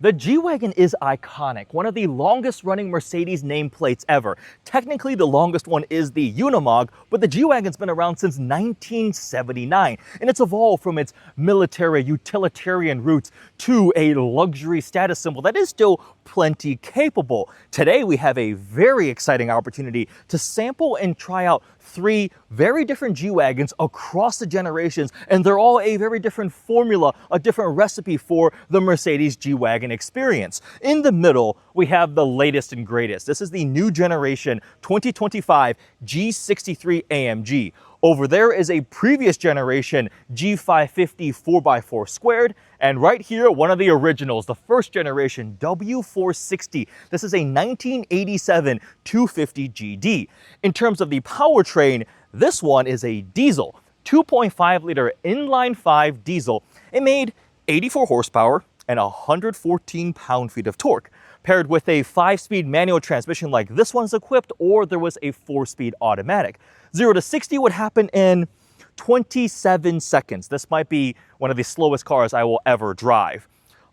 The G-Wagon is iconic, one of the longest running Mercedes nameplates ever. Technically, the longest one is the Unimog, but the G-Wagon's been around since 1979, and it's evolved from its military utilitarian roots to a luxury status symbol that is still plenty capable. Today, we have a very exciting opportunity to sample and try out three very different G-Wagons across the generations, and they're all a very different formula, a different recipe for the Mercedes G-Wagon experience. In the middle, we have the latest and greatest. This is the new generation 2025 G63 AMG. Over there is a previous generation G550 4x4 squared, and right here, one of the originals, the first generation W460. This is a 1987 250 GD. In terms of the powertrain, this one is a diesel, 2.5 liter inline 5 diesel. It made 84 horsepower and 114 pound-feet of torque, paired with a 5-speed manual transmission like this one's equipped, or there was a 4-speed automatic. 0 to 60 would happen in 27 seconds. This might be one of the slowest cars I will ever drive.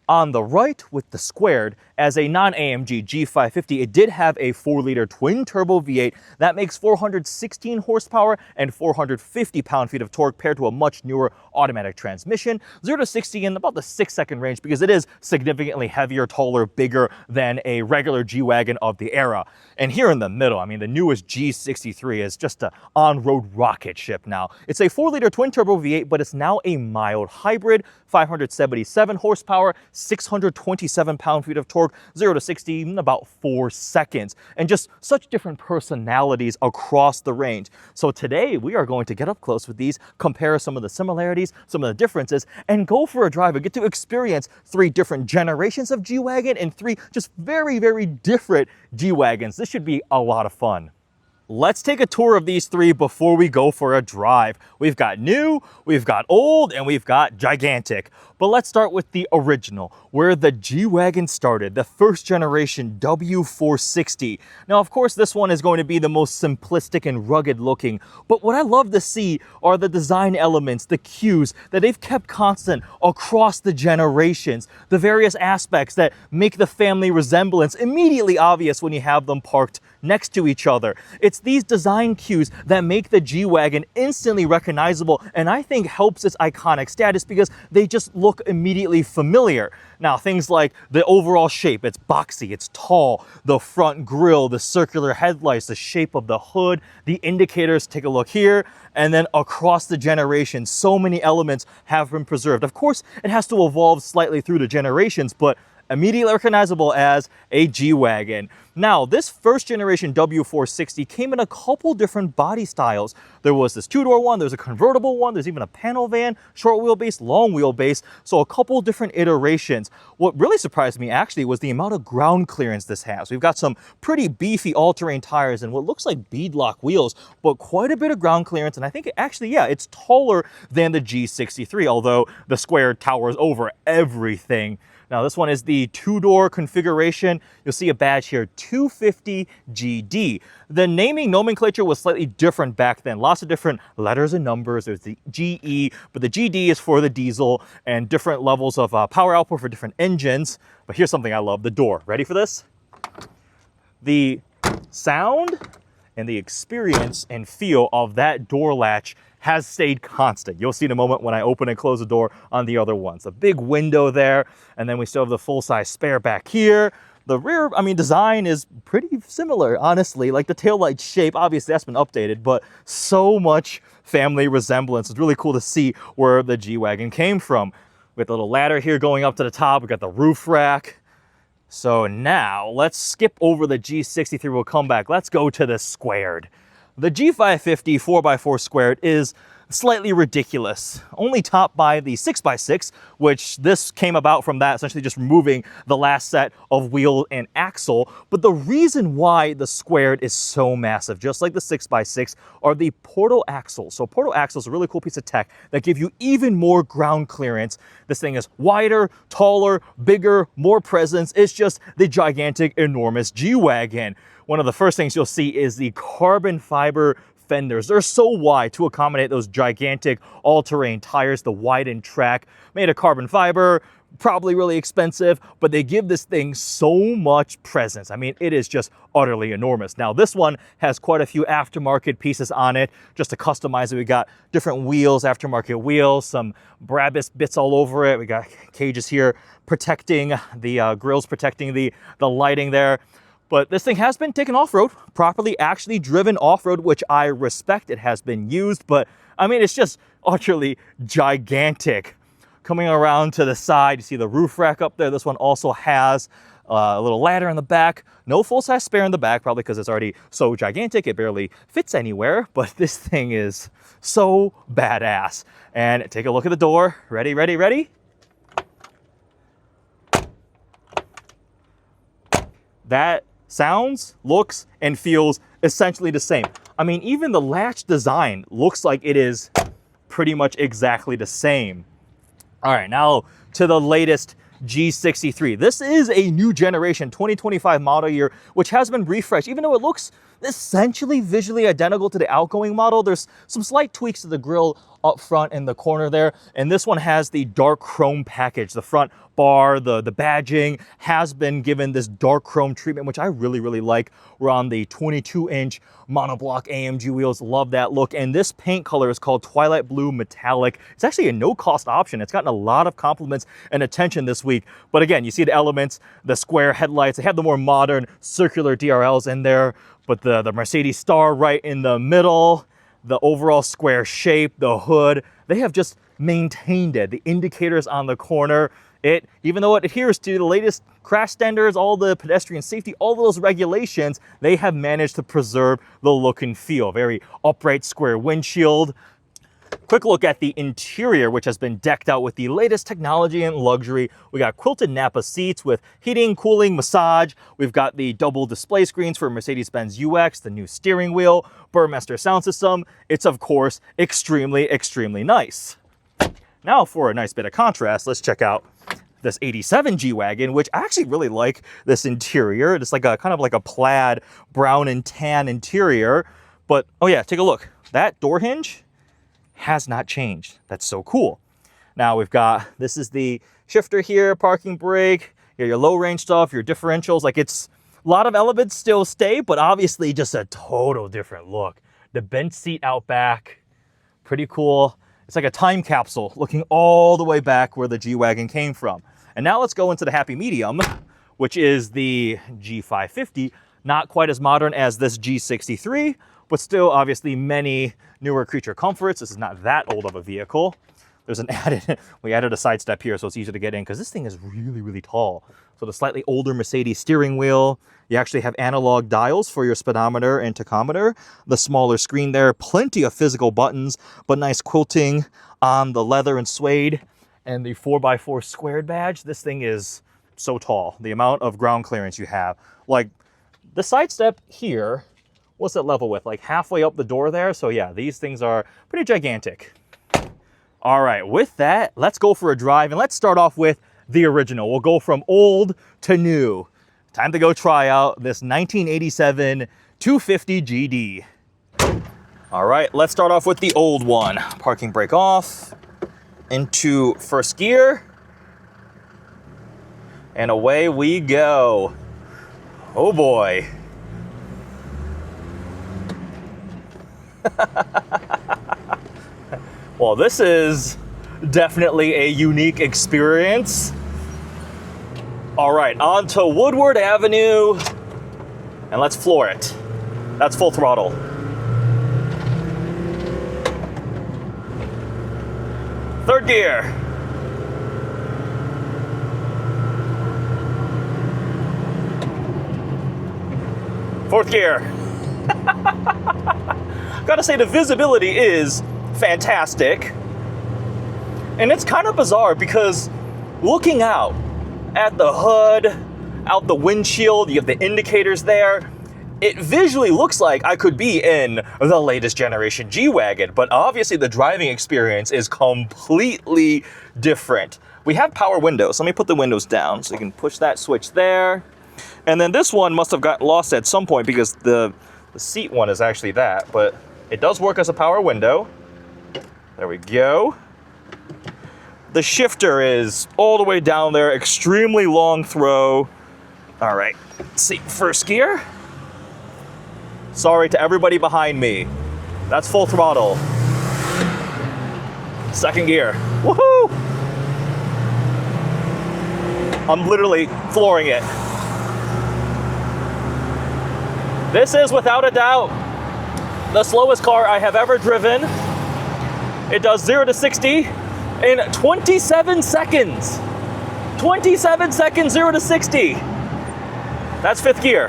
On the right with the squared, as a non-AMG G550, it did have a 4-liter twin-turbo V8 that makes 416 horsepower and 450 pound-feet of torque, paired to a much newer automatic transmission. 0 to 60 in about the 6-second range, because it is significantly heavier, taller, bigger than a regular G-Wagon of the era. And here in the middle, I mean, the newest G63 is just an on-road rocket ship now. It's a 4-liter twin-turbo V8, but it's now a mild hybrid, 577 horsepower, 627 pound-feet of torque, 0 to 60 in about 4 seconds, and just such different personalities across the range. So today we are going to get up close with these, compare some of the similarities, some of the differences, and go for a drive and get to experience 3 different generations of G-Wagon and 3 just very, very different G-Wagons. This should be a lot of fun. Let's take a tour of these 3 before we go for a drive. We've got new, we've got old, and we've got gigantic. But let's start with the original, where the G-Wagon started, the first generation W460. Now, of course, this one is going to be the most simplistic and rugged looking, but what I love to see are the design elements, the cues that they've kept constant across the generations, the various aspects that make the family resemblance immediately obvious when you have them parked next to each other. It's these design cues that make the G-Wagon instantly recognizable, and I think helps its iconic status because they just look immediately familiar. Now, things like the overall shape, it's boxy, it's tall, the front grille, the circular headlights, the shape of the hood, the indicators, take a look here, and then across the generations, so many elements have been preserved. Of course, it has to evolve slightly through the generations, but immediately recognizable as a G-Wagon. Now, this first generation W460 came in a couple different body styles. There was this 2-door one, there's a convertible one, there's even a panel van, short wheelbase, long wheelbase, so a couple different iterations. What really surprised me actually was the amount of ground clearance this has. We've got some pretty beefy all-terrain tires and what looks like beadlock wheels, but quite a bit of ground clearance, and I think actually, yeah, it's taller than the G63, although the square towers over everything. Now, this one is the 2-door configuration. You'll see a badge here, 250 GD. The naming nomenclature was slightly different back then. Lots of different letters and numbers. There's the GE, but the GD is for the diesel, and different levels of power output for different engines. But here's something I love, the door. Ready for this? The sound and the experience and feel of that door latch has stayed constant. You'll see in a moment when I open and close the door on the other ones. A big window there, and then we still have the full-size spare back here. The rear, I mean, design is pretty similar, honestly. Like the taillight shape, obviously that's been updated, but so much family resemblance. It's really cool to see where the G-Wagon came from. We got the little ladder here going up to the top. We got the roof rack. So now let's skip over the G63. We'll come back. Let's go to the squared. The G550 4x4 squared is slightly ridiculous, only topped by the 6x6, which this came about from that, essentially just removing the last set of wheel and axle. But the reason why the squared is so massive, just like the 6x6, are the portal axles. So portal axles are a really cool piece of tech that give you even more ground clearance. This thing is wider, taller, bigger, more presence. It's just the gigantic, enormous G-Wagon. One of the first things you'll see is the carbon fiber fenders. They're so wide to accommodate those gigantic all-terrain tires, the widened track made of carbon fiber, probably really expensive, but they give this thing so much presence. I mean, it is just utterly enormous. Now, this one has quite a few aftermarket pieces on it just to customize it. We got different wheels, aftermarket wheels, some Brabus bits all over it. We got cages here protecting the grills, protecting the lighting there. But this thing has been taken off-road, properly actually driven off-road, which I respect. It has been used, but I mean, it's just utterly gigantic. Coming around to the side, you see the roof rack up there. This one also has a little ladder in the back. No full-size spare in the back, probably because it's already so gigantic, it barely fits anywhere. But this thing is so badass. And take a look at the door. Ready, ready, ready? That sounds, looks, and feels essentially the same. I mean, even the latch design looks like it is pretty much exactly the same. All right, now to the latest G63. This is a new generation 2025 model year, which has been refreshed. Even though it looks essentially visually identical to the outgoing model, there's some slight tweaks to the grille up front in the corner there. And this one has the dark chrome package. The front bar, the badging has been given this dark chrome treatment, which I really, really like. We're on the 22-inch monoblock AMG wheels. Love that look. And this paint color is called Twilight Blue Metallic. It's actually a no-cost option. It's gotten a lot of compliments and attention this week. But again, you see the elements, the square headlights. They have the more modern circular DRLs in there, but the Mercedes star right in the middle, the overall square shape, the hood, they have just maintained it. The indicators on the corner, even though it adheres to the latest crash standards, all the pedestrian safety, all those regulations, they have managed to preserve the look and feel. Very upright square windshield. Quick look at the interior, which has been decked out with the latest technology and luxury. We got quilted Napa seats with heating, cooling, massage. We've got the double display screens for Mercedes-Benz UX, the new steering wheel, Burmester sound system. It's, of course, extremely, extremely nice. Now, for a nice bit of contrast, let's check out this 87 G-Wagon, which I actually really like this interior. It's like a kind of like a plaid brown and tan interior. But, oh yeah, take a look. That door hinge has not changed. That's so cool. Now we've got, this is the shifter here, parking brake, your low range stuff, your differentials. Like, it's a lot of elements still stay, but obviously just a total different look. The bench seat out back, pretty cool. It's like a time capsule looking all the way back where the G-Wagon came from. And now let's go into the happy medium, which is the G550. Not quite as modern as this G63, but still obviously many newer creature comforts. This is not that old of a vehicle. There's an we added a side step here so it's easier to get in because this thing is really, really tall. So the slightly older Mercedes steering wheel, you actually have analog dials for your speedometer and tachometer. The smaller screen there, plenty of physical buttons, but nice quilting on the leather and suede. And the 4x4 squared badge, this thing is so tall. The amount of ground clearance you have. Like, the side step here, what's it level with? Like halfway up the door there. So yeah, these things are pretty gigantic. All right, with that, let's go for a drive and let's start off with the original. We'll go from old to new. Time to go try out this 1987 250 GD. All right, let's start off with the old one. Parking brake off, into first gear, and away we go. Oh boy. Well, this is definitely a unique experience. All right, on to Woodward Avenue, and let's floor it. That's full throttle. Third gear. Fourth gear. Gotta say, the visibility is fantastic. And it's kind of bizarre because looking out at the hood, out the windshield, you have the indicators there. It visually looks like I could be in the latest generation G-Wagon, but obviously the driving experience is completely different. We have power windows. Let me put the windows down so you can push that switch there. And then this one must have got lost at some point because the seat one is actually that, but it does work as a power window. There we go. The shifter is all the way down there, extremely long throw. All right, let's see, first gear. Sorry to everybody behind me. That's full throttle. Second gear, woohoo! I'm literally flooring it. This is without a doubt the slowest car I have ever driven. It does 0 to 60 in 27 seconds. 27 seconds, 0 to 60. That's fifth gear.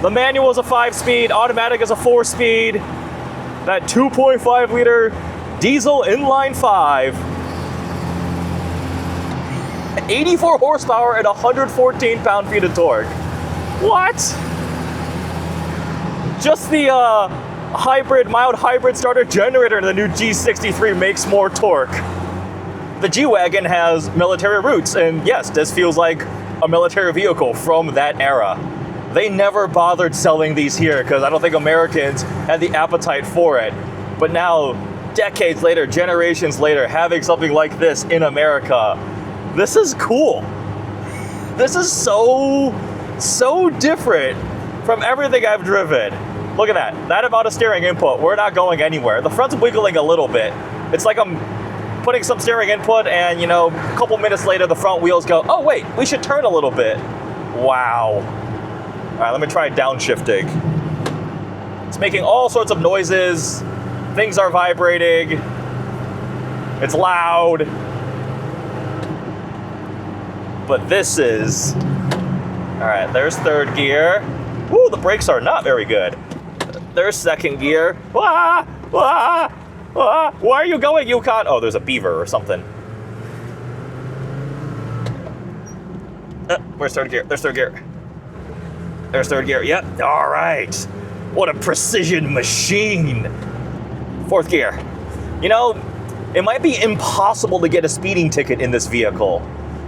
The manual is a 5-speed, automatic is a 4-speed. That 2.5 liter diesel inline 5. 84 horsepower and 114 pound-feet of torque. What? Just the mild hybrid starter generator in the new G63 makes more torque. The G-Wagon has military roots, and yes, this feels like a military vehicle from that era. They never bothered selling these here because I don't think Americans had the appetite for it. But now, decades later, generations later, having something like this in America, this is cool. This is so different from everything I've driven. Look at that. That amount of steering input. We're not going anywhere. The front's wiggling a little bit. It's like I'm putting some steering input and, you know, a couple minutes later the front wheels go, oh wait, we should turn a little bit. Wow. All right, let me try downshifting. It's making all sorts of noises. Things are vibrating. It's loud. But this is, all right, there's third gear. Woo, the brakes are not very good. There's second gear. Wah, wah, wah. Where are you going, Yukon? Oh, there's a beaver or something. Where's third gear? There's third gear. There's third gear. Yep. All right. What a precision machine. Fourth gear. You know, it might be impossible to get a speeding ticket in this vehicle.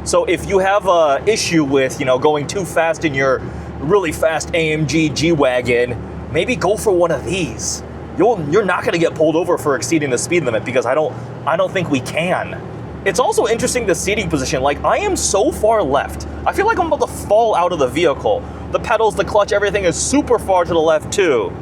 So if you have an issue with, you know, going too fast in your really fast AMG G-Wagon, maybe go for one of these. You're not gonna get pulled over for exceeding the speed limit because I don't think we can. It's also interesting the seating position. Like, I am so far left. I feel like I'm about to fall out of the vehicle. The pedals, the clutch, everything is super far to the left too.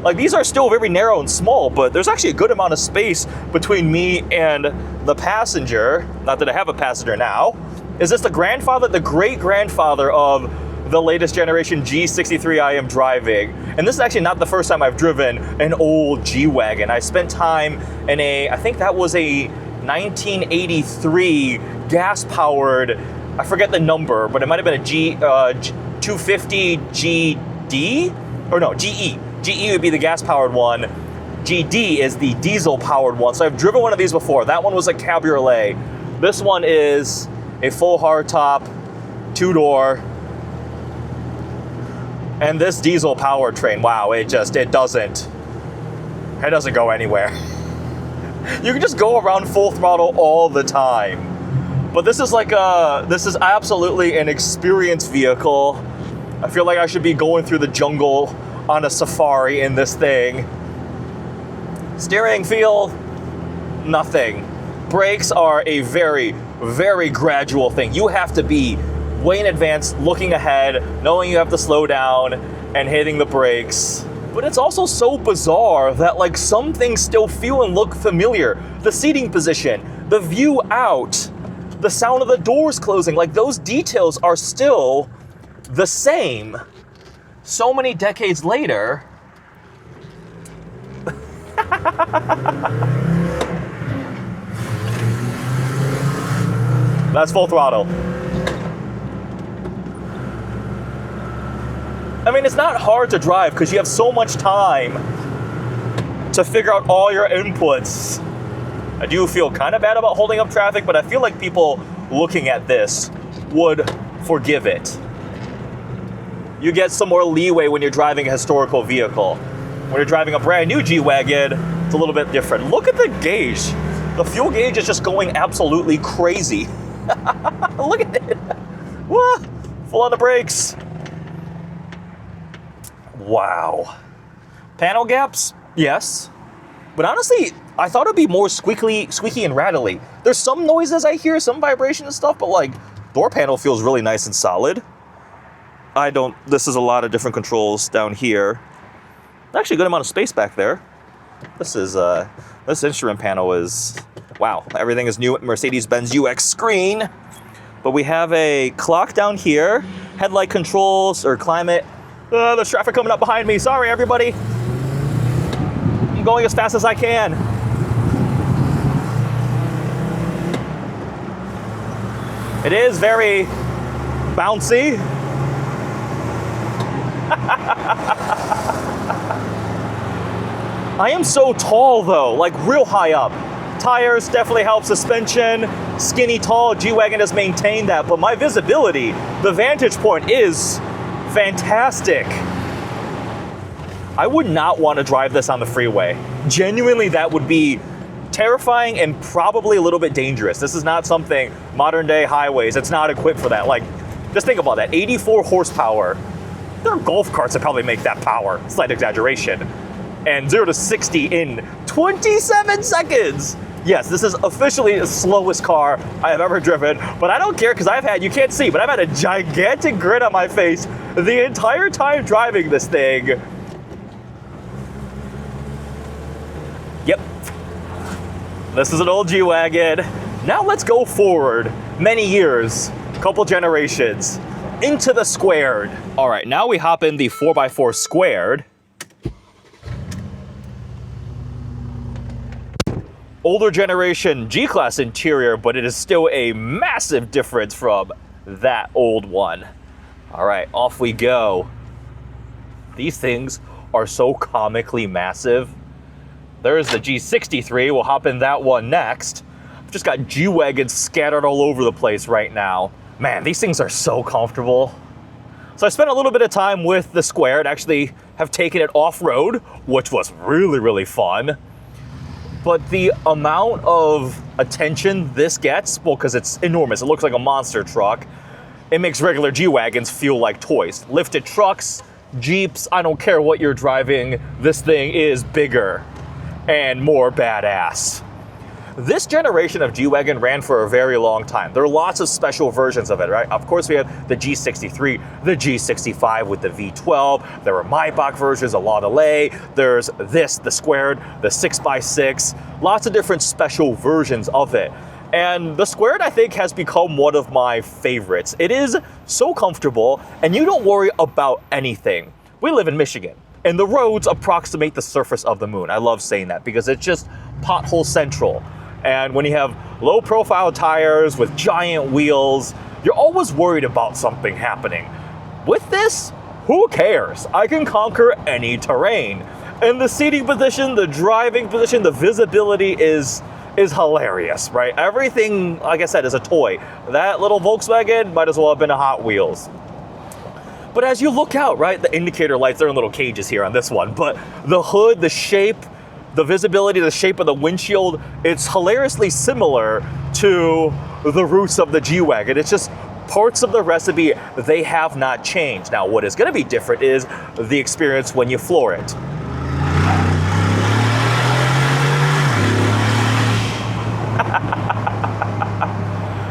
Like, these are still very narrow and small, but there's actually a good amount of space between me and the passenger. Not that I have a passenger now. Is this the great-grandfather of the latest generation G63 I am driving? And this is actually not the first time I've driven an old G-Wagon. I spent time in I think that was a 1983 gas-powered, I forget the number, but it might have been a G250 GD? Or no, GE. GE would be the gas-powered one. GD is the diesel-powered one. So I've driven one of these before. That one was a cabriolet. This one is a full hardtop, 2-door. And this diesel powertrain, wow, it doesn't go anywhere. You can just go around full throttle all the time. But this is absolutely an experience vehicle. I feel like I should be going through the jungle on a safari in this thing. Steering feel, nothing. Brakes are a very, very gradual thing. You have to be way in advance, looking ahead, knowing you have to slow down and hitting the brakes. But it's also so bizarre that, like, some things still feel and look familiar. The seating position, the view out, the sound of the doors closing, like, those details are still the same. So many decades later. That's full throttle. I mean, it's not hard to drive because you have so much time to figure out all your inputs. I do feel kind of bad about holding up traffic, but I feel like people looking at this would forgive it. You get some more leeway when you're driving a historical vehicle. When you're driving a brand new G-Wagon, it's a little bit different. Look at the gauge. The fuel gauge is just going absolutely crazy. Look at it. Whoa. Full on the brakes. Wow. Panel gaps? Yes. But honestly, I thought it'd be more squeaky and rattly. There's some noises I hear, some vibration and stuff, but like door panel feels really nice and solid. This is a lot of different controls down here. Actually a good amount of space back there. This instrument panel is, wow, everything is new at Mercedes-Benz UX screen. But we have a clock down here, headlight controls or climate. There's traffic coming up behind me. Sorry, everybody. I'm going as fast as I can. It is very bouncy. I am so tall though, like real high up. Tires definitely help, suspension, skinny tall. G-Wagon has maintained that, but my visibility, the vantage point is fantastic. I would not want to drive this on the freeway. Genuinely, that would be terrifying and probably a little bit dangerous. This is not something, modern day highways, it's not equipped for that. Like, just think about that, 84 horsepower. There are golf carts that probably make that power, slight exaggeration. And 0 to 60 in 27 seconds. Yes, this is officially the slowest car I have ever driven, but I don't care because you can't see, but I've had a gigantic grin on my face the entire time driving this thing. Yep. This is an old G-Wagon. Now let's go forward many years, couple generations, into the squared. All right, now we hop in the 4x4 squared. Older generation G-Class interior, but it is still a massive difference from that old one. All right, off we go. These things are so comically massive. There's the G63, we'll hop in that one next. I've just got G-Wagons scattered all over the place right now. Man, these things are so comfortable. So I spent a little bit of time with the squared, actually have taken it off-road, which was really, really fun. But the amount of attention this gets, well, because it's enormous, it looks like a monster truck, it makes regular G-Wagons feel like toys. Lifted trucks, Jeeps, I don't care what you're driving, this thing is bigger and more badass. This generation of G-Wagon ran for a very long time. There are lots of special versions of it, right? Of course, we have the G63, the G65 with the V12. There are Maybach versions, a lot of lay. There's this, the squared, the 6x6. Lots of different special versions of it. And the squared, I think, has become one of my favorites. It is so comfortable, and you don't worry about anything. We live in Michigan, and the roads approximate the surface of the moon. I love saying that because it's just pothole central. And when you have low profile tires with giant wheels, you're always worried about something happening. With this, who cares? I can conquer any terrain. And the seating position, the driving position, the visibility is hilarious, right? Everything, like I said, is a toy. That little Volkswagen might as well have been a Hot Wheels. But as you look out, right, the indicator lights, they're in little cages here on this one, but the hood, the shape, the visibility, the shape of the windshield, it's hilariously similar to the roots of the G-Wagon. It's just parts of the recipe, they have not changed. Now, what is gonna be different is the experience when you floor it.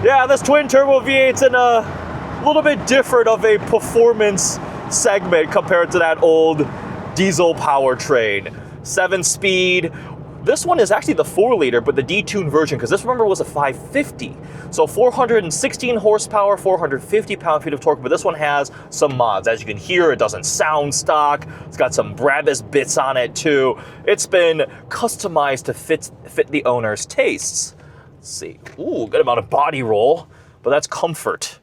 Yeah, this twin turbo V8's in a little bit different of a performance segment compared to that old diesel powertrain. 7-speed. This one is actually the 4-liter, but the detuned version, because this, remember, was a 550. So 416 horsepower, 450 pound-feet of torque, but this one has some mods. As you can hear, it doesn't sound stock. It's got some Brabus bits on it, too. It's been customized to fit the owner's tastes. Let's see. Ooh, good amount of body roll, but that's comfort.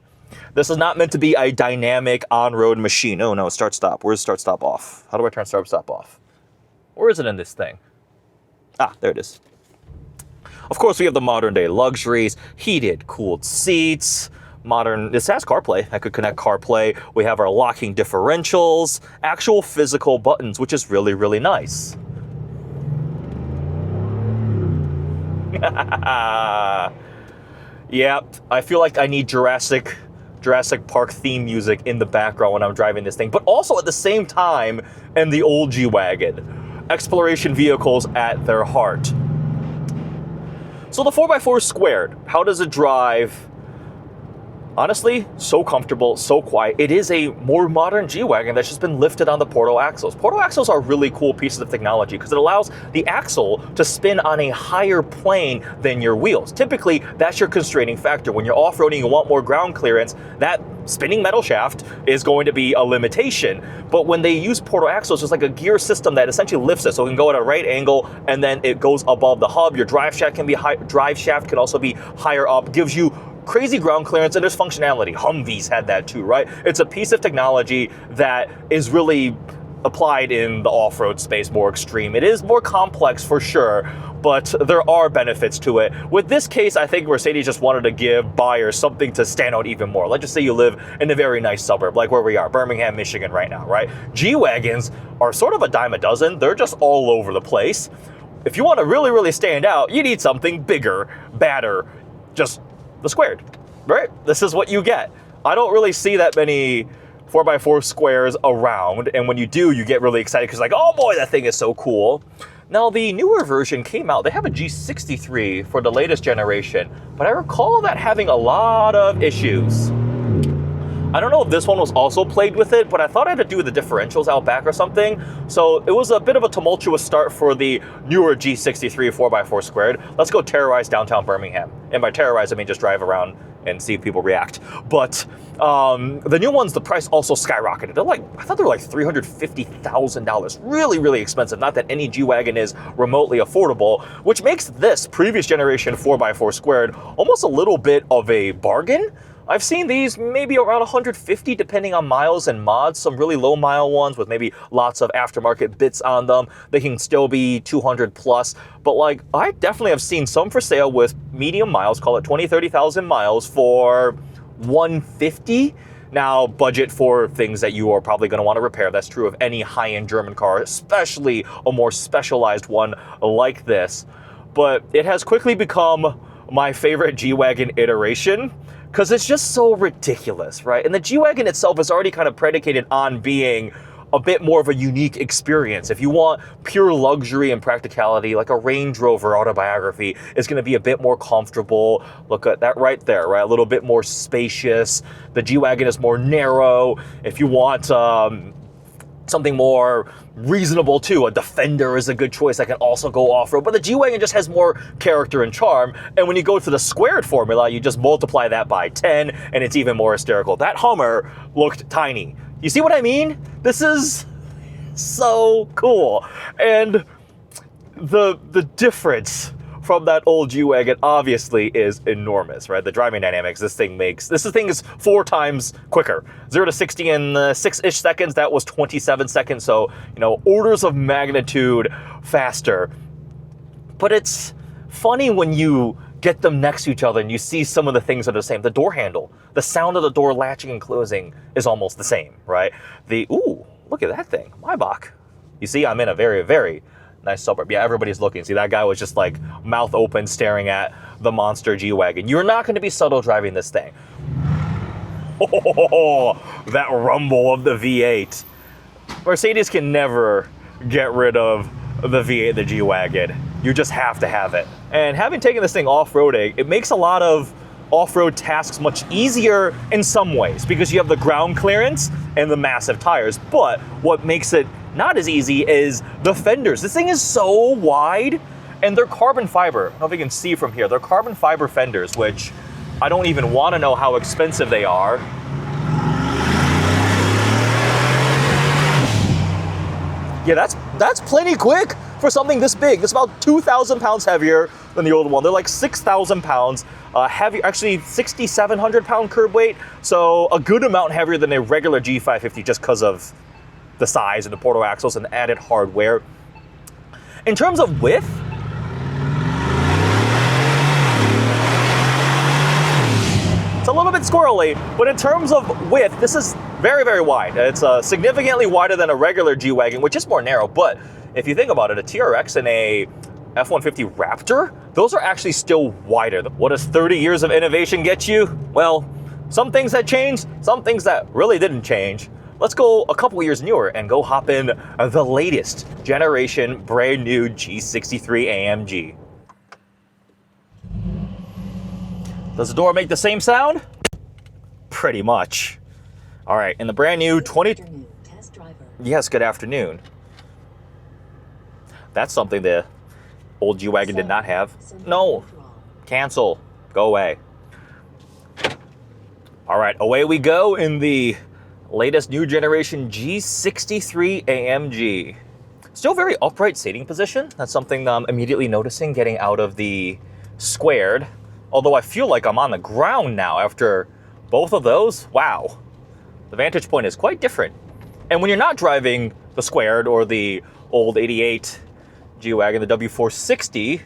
This is not meant to be a dynamic on-road machine. Oh, no, start-stop. Where's start-stop off? How do I turn start-stop off? Where is it in this thing? Ah, there it is. Of course, we have the modern day luxuries, heated, cooled seats, this has CarPlay. I could connect CarPlay. We have our locking differentials, actual physical buttons, which is really, really nice. Yep, I feel like I need Jurassic Park theme music in the background when I'm driving this thing, but also at the same time in the old G-Wagon. Exploration vehicles at their heart. So the 4x4 squared, how does it drive? Honestly, so comfortable, so quiet. It is a more modern G-Wagon that's just been lifted on the portal axles. Portal axles are really cool pieces of technology because it allows the axle to spin on a higher plane than your wheels. Typically, that's your constraining factor. When you're off-roading, you want more ground clearance, that spinning metal shaft is going to be a limitation. But when they use portal axles, it's like a gear system that essentially lifts it so it can go at a right angle and then it goes above the hub. Your drive shaft can be drive shaft can also be higher up, gives you crazy ground clearance, and there's functionality. Humvees had that too, right? It's a piece of technology that is really applied in the off-road space, more extreme. It is more complex for sure, but there are benefits to it. With this case, I think Mercedes just wanted to give buyers something to stand out even more. Let's just say you live in a very nice suburb, like where we are, Birmingham, Michigan right now, right? G-Wagons are sort of a dime a dozen. They're just all over the place. If you want to really, really stand out, you need something bigger, badder, just the squared, right? This is what you get. I don't really see that many 4x4 squares around, and when you do, you get really excited because like, oh boy, that thing is so cool. Now, the newer version came out. They have a G63 for the latest generation, but I recall that having a lot of issues. I don't know if this one was also plagued with it, but I thought I had to do with the differentials out back or something. So it was a bit of a tumultuous start for the newer G63 4x4 squared. Let's go terrorize downtown Birmingham. And by terrorize, I mean just drive around and see if people react. But the new ones, the price also skyrocketed. They're like, I thought they were like $350,000. Really, really expensive. Not that any G-Wagon is remotely affordable, which makes this previous generation 4x4 squared almost a little bit of a bargain. I've seen these maybe around 150 depending on miles and mods, some really low mile ones with maybe lots of aftermarket bits on them. They can still be 200 plus, but like I definitely have seen some for sale with medium miles, call it 20, 30,000 miles for 150. Now, budget for things that you are probably going to want to repair. That's true of any high-end German car, especially a more specialized one like this. But it has quickly become my favorite G-Wagon iteration, because it's just so ridiculous, right? And the G-Wagon itself is already kind of predicated on being a bit more of a unique experience. If you want pure luxury and practicality, like a Range Rover Autobiography is going to be a bit more comfortable. Look at that right there, right? A little bit more spacious. The G-Wagon is more narrow. If you want something more reasonable too, a Defender is a good choice that can also go off-road, but the G-Wagon just has more character and charm, and when you go to the squared formula, you just multiply that by 10, and it's even more hysterical. That Hummer looked tiny. You see what I mean? This is so cool, and the difference from that old G-Wagon obviously is enormous, right? The driving dynamics this thing is 4 times quicker. 0 to 60 in 6-ish seconds, that was 27 seconds, so, you know, orders of magnitude faster. But it's funny when you get them next to each other and you see some of the things that are the same. The door handle, the sound of the door latching and closing is almost the same, right? Ooh, look at that thing, Maybach. You see, I'm in a very, very nice suburb. Yeah, everybody's looking. See, that guy was just like mouth open staring at the monster G-Wagon. You're not going to be subtle driving this thing. Oh, that rumble of the V8. Mercedes can never get rid of the V8, the G-Wagon. You just have to have it. And having taken this thing off-roading, it makes a lot of off-road tasks much easier in some ways because you have the ground clearance and the massive tires. But what makes it not as easy is the fenders. This thing is so wide, and they're carbon fiber. I don't know if you can see from here. They're carbon fiber fenders, which I don't even want to know how expensive they are. Yeah, that's plenty quick for something this big. It's about 2,000 pounds heavier than the old one. They're like 6,000 pounds heavy, actually 6,700 pound curb weight. So a good amount heavier than a regular G550 just because of the size and the portal axles and the added hardware. In terms of width, it's a little bit squirrely, but in terms of width, this is very, very wide. It's significantly wider than a regular G-Wagon, which is more narrow, but if you think about it, a TRX and a F-150 Raptor, those are actually still wider. What does 30 years of innovation get you? Well, some things that changed, some things that really didn't change. Let's go a couple years newer and go hop in the latest generation brand new G63 AMG. Does the door make the same sound? Pretty much. All right, in the brand new 20... Test driver. Yes, good afternoon. That's something the old G-Wagon did not have. No, cancel, go away. All right, away we go in the latest new generation G63 AMG. Still very upright seating position. That's something I'm immediately noticing getting out of the squared. Although I feel like I'm on the ground now after both of those. Wow, the vantage point is quite different. And when you're not driving the squared or the old 88 G-Wagon, the W460,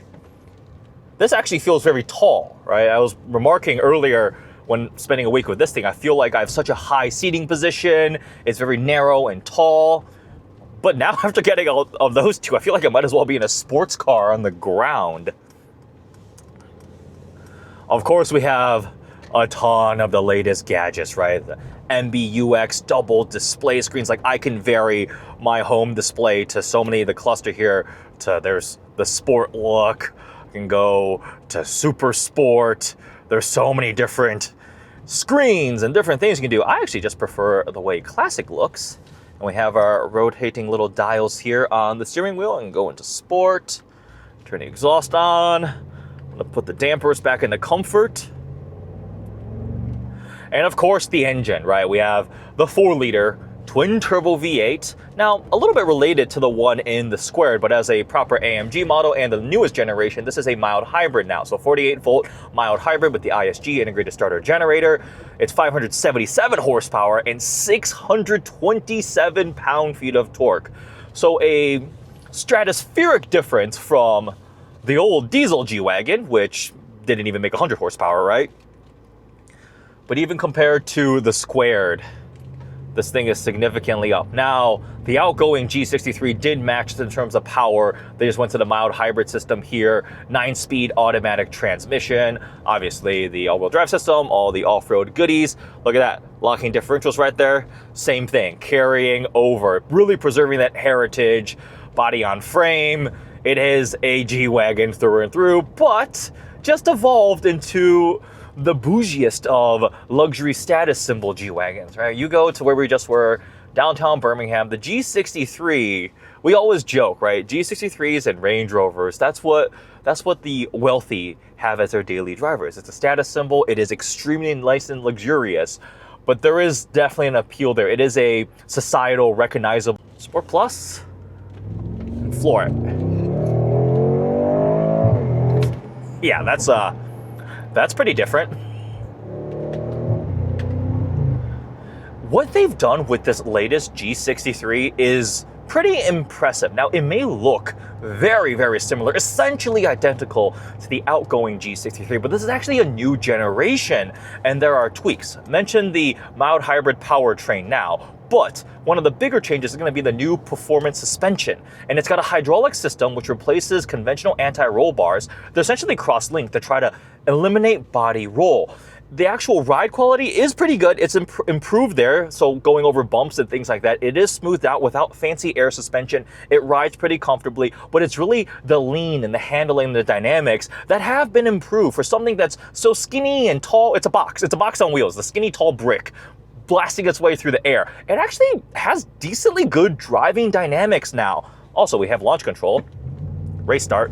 this actually feels very tall, right? I was remarking earlier when spending a week with this thing, I feel like I have such a high seating position. It's very narrow and tall. But now after getting all of those two, I feel like I might as well be in a sports car on the ground. Of course, we have a ton of the latest gadgets, right? The MBUX double display screens. Like, I can vary my home display to so many of the cluster here. There's the sport look. I can go to super sport. There's so many different screens and different things you can do. I actually just prefer the way classic looks. And we have our rotating little dials here on the steering wheel and go into sport. Turn the exhaust on. I'm gonna put the dampers back into comfort. And of course the engine, right? We have the 4-liter twin turbo V8. Now, a little bit related to the one in the squared, but as a proper AMG model and the newest generation, this is a mild hybrid now. So 48-volt mild hybrid with the ISG integrated starter generator. It's 577 horsepower and 627 pound-feet of torque. So a stratospheric difference from the old diesel G-Wagon, which didn't even make 100 horsepower, right? But even compared to the squared, this thing is significantly up. Now, the outgoing G63 did match in terms of power. They just went to the mild hybrid system here, 9-speed automatic transmission, obviously the all-wheel drive system, all the off-road goodies. Look at that, locking differentials right there. Same thing, carrying over, really preserving that heritage, body on frame. It is a G-Wagon through and through, but just evolved into the bougiest of luxury status symbol G-Wagons, right? You go to where we just were, downtown Birmingham, the G63, we always joke, right? G63s and Range Rovers, that's what the wealthy have as their daily drivers. It's a status symbol. It is extremely nice and luxurious, but there is definitely an appeal there. It is a societal recognizable Sport Plus, and floor it. Yeah, that's pretty different. What they've done with this latest G63 is pretty impressive. Now, it may look very, very similar, essentially identical to the outgoing G63, but this is actually a new generation, and there are tweaks. I mentioned the mild hybrid powertrain now, but one of the bigger changes is going to be the new performance suspension. And it's got a hydraulic system which replaces conventional anti-roll bars. They're essentially cross-linked to try to eliminate body roll. The actual ride quality is pretty good. It's improved there, so going over bumps and things like that, it is smoothed out without fancy air suspension. It rides pretty comfortably, but it's really the lean and the handling and the dynamics that have been improved for something that's so skinny and tall. It's a box on wheels, the skinny tall brick blasting its way through the air. It actually has decently good driving dynamics now. Also, we have launch control, race start.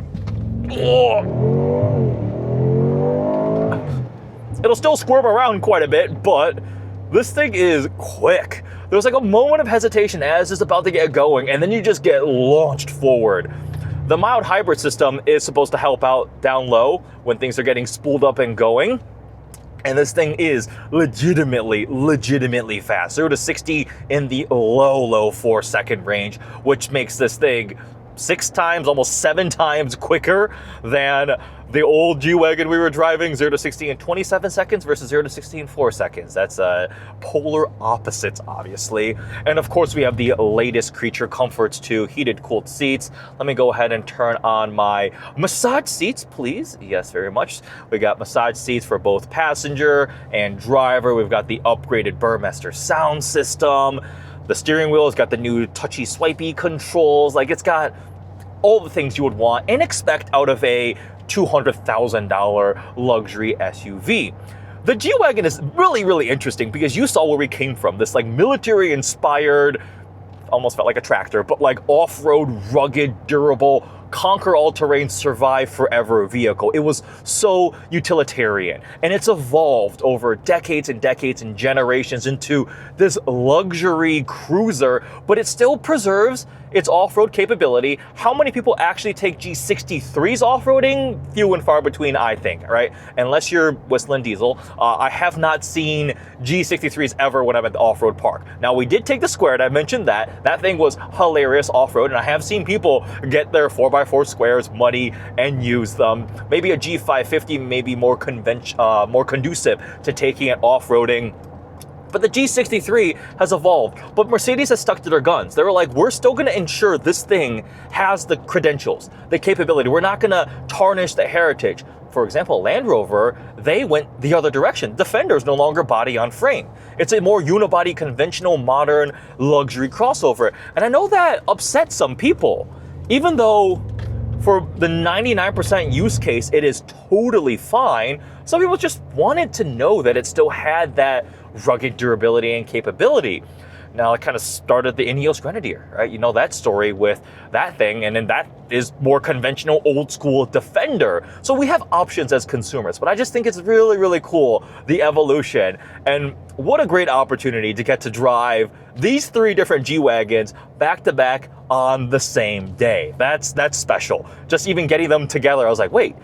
It'll still squirm around quite a bit, but this thing is quick. There's like a moment of hesitation as it's about to get going, and then you just get launched forward. The mild hybrid system is supposed to help out down low when things are getting spooled up and going. And this thing is legitimately fast. 0 to 60 in the low 4-second range, which makes this thing 6 times, almost 7 times quicker than the old G-Wagon we were driving, 0 to 60 in 27 seconds versus 0 to 60 in 4 seconds. That's polar opposites, obviously. And of course, we have the latest creature comforts too, heated, cooled seats. Let me go ahead and turn on my massage seats, please. Yes, very much. We got massage seats for both passenger and driver. We've got the upgraded Burmester sound system. The steering wheel has got the new touchy swipey controls. Like, it's got all the things you would want and expect out of a $200,000 luxury SUV. The G-Wagon is really, really interesting because you saw where we came from. This like military-inspired, almost felt like a tractor, but like off-road, rugged, durable, conquer all terrain, survive forever vehicle. It was so utilitarian, and it's evolved over decades and decades and generations into this luxury cruiser, but it still preserves its off-road capability. How many people actually take G63s off-roading? Few and far between, I think, right? Unless you're whistling diesel. I have not seen G63s ever when I'm at the off-road park. Now, we did take the Squared, I mentioned that. That thing was hilarious off-road, and I have seen people get their 4x4 Squares muddy and use them. Maybe a G550 may be more conducive to taking it off-roading. But the G63 has evolved, but Mercedes has stuck to their guns. They were like, we're still gonna ensure this thing has the credentials, the capability. We're not gonna tarnish the heritage. For example, Land Rover, they went the other direction. Defender is no longer body on frame. It's a more unibody, conventional, modern, luxury crossover. And I know that upset some people, even though for the 99% use case, it is totally fine. Some people just wanted to know that it still had that rugged durability and capability. Now, it kind of started the Ineos Grenadier, right? You know that story with that thing, and then that is more conventional, old school Defender. So we have options as consumers, but I just think it's really, really cool, the evolution. And what a great opportunity to get to drive these 3 different G-Wagons back to back on the same day. That's special. Just even getting them together, I was like, wait,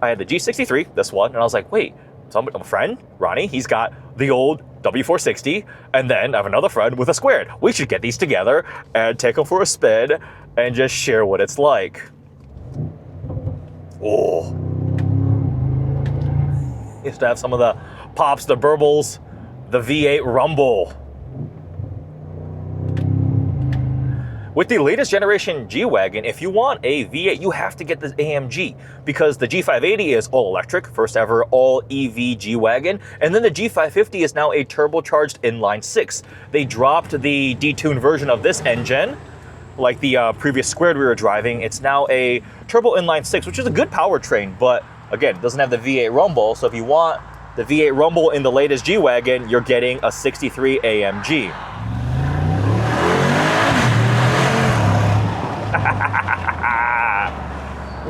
I had the G63, this one, and I was like, wait, a friend, Ronnie, he's got the old W460, and then I have another friend with a Squared. We should get these together and take them for a spin and just share what it's like. Oh. Used to have some of the pops, the burbles, the V8 rumble. With the latest generation G-Wagon, if you want a V8, you have to get the AMG because the G580 is all electric, first ever all EV G-Wagon, and then the G550 is now a turbocharged inline 6. They dropped the detuned version of this engine, like the previous Squared we were driving. It's now a turbo inline 6, which is a good powertrain, but again, it doesn't have the V8 rumble, so if you want the V8 rumble in the latest G-Wagon, you're getting a 63 AMG.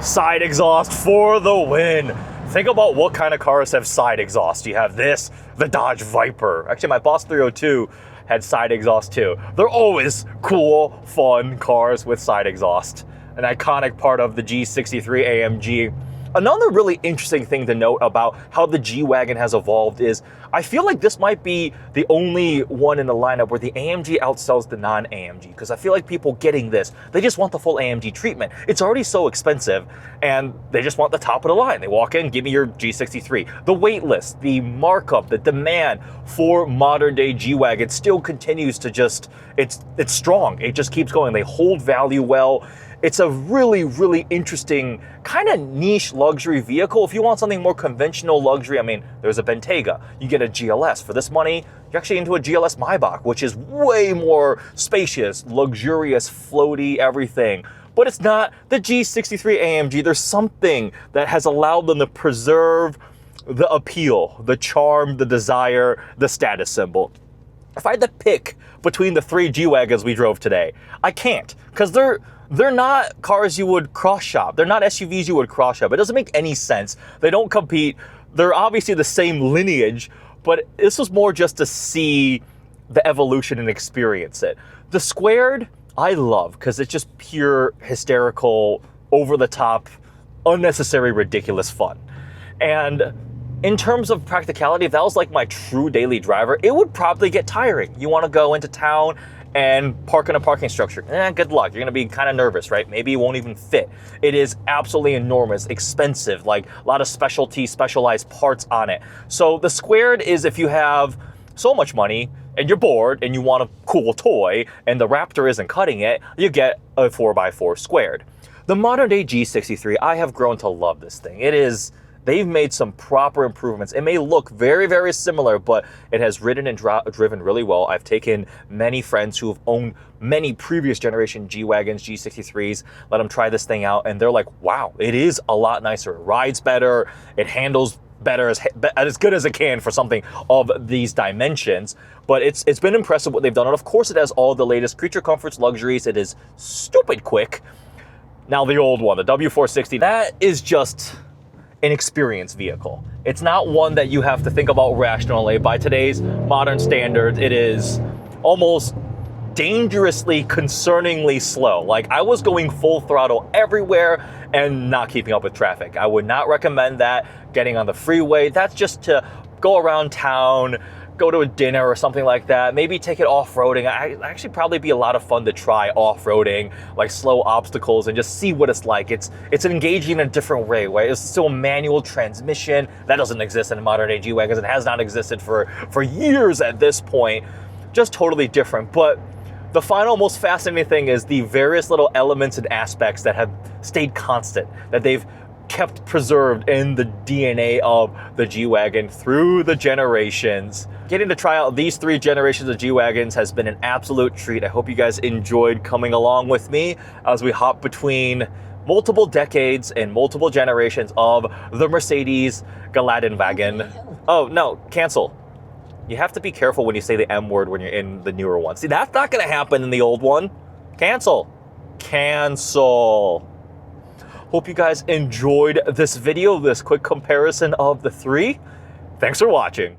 Side exhaust for the win. Think about what kind of cars have side exhaust. You have this, the Dodge Viper. Actually, my Boss 302 had side exhaust too. They're always cool, fun cars with side exhaust. An iconic part of the G63 AMG. Another really interesting thing to note about how the G-Wagon has evolved is I feel like this might be the only one in the lineup where the AMG outsells the non-AMG, because I feel like people getting this, they just want the full AMG treatment. It's already so expensive, and they just want the top of the line. They walk in, give me your G63. The wait list, the markup, the demand for modern day G-Wagon still continues to just, it's strong. It just keeps going. They hold value well. It's a really, really interesting kind of niche luxury vehicle. If you want something more conventional luxury, I mean, there's a Bentayga. You get a GLS. For this money, you're actually into a GLS Maybach, which is way more spacious, luxurious, floaty, everything. But it's not the G63 AMG. There's something that has allowed them to preserve the appeal, the charm, the desire, the status symbol. If I had to pick between the 3 G-Wagons we drove today, I can't, because they're not cars you would cross-shop. They're not SUVs you would cross-shop. It doesn't make any sense. They don't compete. They're obviously the same lineage, but this was more just to see the evolution and experience it. The Squared, I love, because it's just pure, hysterical, over-the-top, unnecessary, ridiculous fun. And in terms of practicality, if that was like my true daily driver, it would probably get tiring. You want to go into town and park in a parking structure. Good luck. You're gonna be kind of nervous, right? Maybe it won't even fit. It is absolutely enormous, expensive, like a lot of specialized parts on it. So the Squared is if you have so much money and you're bored and you want a cool toy and the Raptor isn't cutting it, you get a 4x4 Squared. The modern day G63, I have grown to love this thing. It is they've made some proper improvements. It may look very, very similar, but it has ridden and driven really well. I've taken many friends who have owned many previous generation G-Wagons, G63s, let them try this thing out, and they're like, wow, it is a lot nicer. It rides better, it handles better, as good as it can for something of these dimensions. But it's been impressive what they've done. And of course, it has all the latest creature comforts, luxuries. It is stupid quick. Now the old one, the W460, that is just an experience vehicle. It's not one that you have to think about rationally. By today's modern standards, it is almost dangerously, concerningly slow. Like, I was going full throttle everywhere and not keeping up with traffic. I would not recommend that. Getting on the freeway, that's just to go around town, go to a dinner or something like that. Maybe take it off-roading. Actually probably be a lot of fun to try off-roading, like slow obstacles, and just see what it's like. It's engaging in a different way, right? It's still a manual transmission. That doesn't exist in modern day G-Wagons. It has not existed for years at this point. Just totally different. But the final most fascinating thing is the various little elements and aspects that have stayed constant, that they've kept preserved in the DNA of the G-Wagon through the generations. Getting to try out these 3 generations of G-Wagons has been an absolute treat. I hope you guys enjoyed coming along with me as we hop between multiple decades and multiple generations of the Mercedes G-Wagon. Oh, no, cancel. You have to be careful when you say the M word when you're in the newer one. See, that's not gonna happen in the old one. Cancel. Cancel. Hope you guys enjoyed this video, this quick comparison of the 3. Thanks for watching.